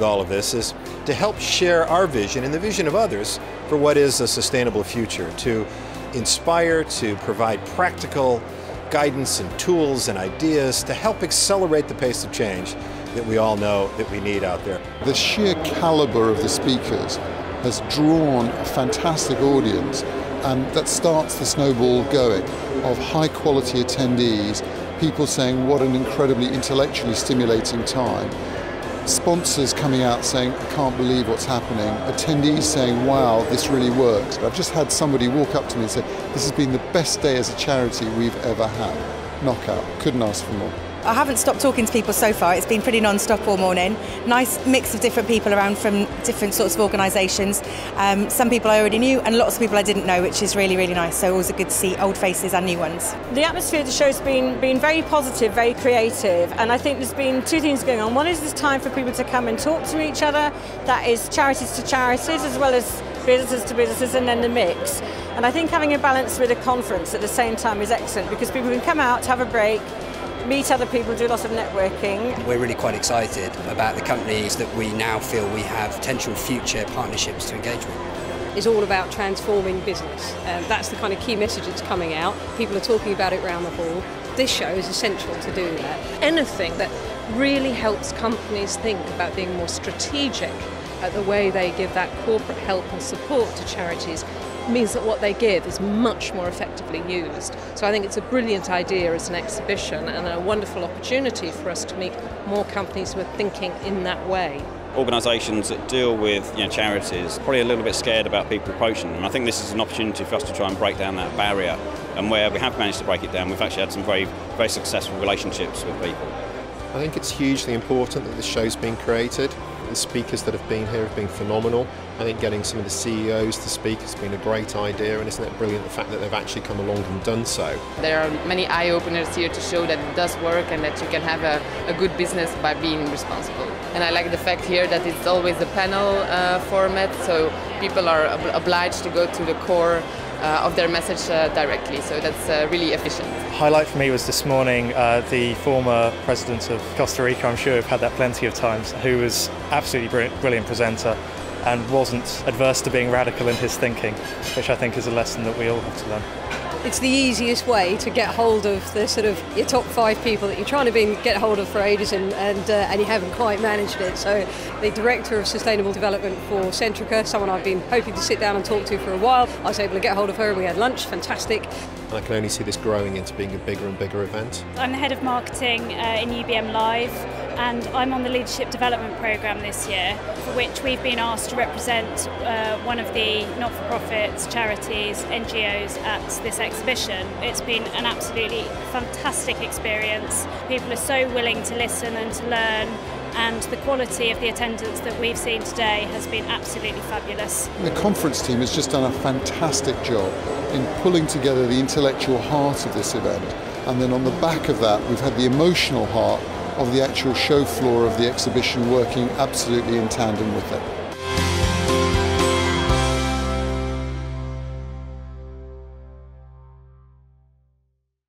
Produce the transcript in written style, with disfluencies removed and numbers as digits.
with all of this is to help share our vision and the vision of others for what is a sustainable future, to inspire, to provide practical guidance and tools and ideas to help accelerate the pace of change that we all know that we need out there. The sheer caliber of the speakers has drawn a fantastic audience, and that starts the snowball going of high quality attendees, people saying what an incredibly intellectually stimulating time, sponsors coming out saying I can't believe what's happening, attendees saying wow, this really works. I've just had somebody walk up to me and say this has been the best day as a charity we've ever had. Knockout, couldn't ask for more. I haven't stopped talking to people so far. It's been pretty non-stop all morning. Nice mix of different people around from different sorts of organisations. Some people I already knew and lots of people I didn't know, which is really, really nice. So always good to see old faces and new ones. The atmosphere of the show's been very positive, very creative, and I think there's been two things going on. One is this time for people to come and talk to each other. That is charities to charities as well as businesses to businesses, and then the mix. And I think having a balance with a conference at the same time is excellent because people can come out, have a break, meet other people, do lots of networking. We're really quite excited about the companies that we now feel we have potential future partnerships to engage with. It's all about transforming business. That's the kind of key message that's coming out. People are talking about it around the hall. This show is essential to do that. Anything that really helps companies think about being more strategic at the way they give that corporate help and support to charities means that what they give is much more effectively used. So I think it's a brilliant idea as an exhibition and a wonderful opportunity for us to meet more companies who are thinking in that way. Organisations that deal with charities are probably a little bit scared about people approaching them. I think this is an opportunity for us to try and break down that barrier, and where we have managed to break it down, we've actually had some very, very successful relationships with people. I think it's hugely important that this show's been created. The speakers that have been here have been phenomenal. I think getting some of the CEOs to speak has been a great idea, and isn't it brilliant the fact that they've actually come along and done so. There are many eye-openers here to show that it does work and that you can have a good business by being responsible. And I like the fact here that it's always a panel format, so people are obliged to go to the core of their message directly, so that's really efficient. Highlight for me was this morning the former president of Costa Rica, I'm sure you've had that plenty of times, who was absolutely brilliant presenter and wasn't adverse to being radical in his thinking, which I think is a lesson that we all have to learn. It's the easiest way to get hold of the sort of your top 5 people that you're trying to get hold of for ages and you haven't quite managed it. So the Director of Sustainable Development for Centrica, someone I've been hoping to sit down and talk to for a while, I was able to get hold of her and we had lunch, fantastic. I can only see this growing into being a bigger and bigger event. I'm the Head of Marketing in UBM Live, and I'm on the Leadership Development Programme this year, for which we've been asked to represent one of the not-for-profits, charities, NGOs at this exhibition. It's been an absolutely fantastic experience. People are so willing to listen and to learn, and the quality of the attendance that we've seen today has been absolutely fabulous. The conference team has just done a fantastic job in pulling together the intellectual heart of this event, and then on the back of that we've had the emotional heart of the actual show floor of the exhibition working absolutely in tandem with it.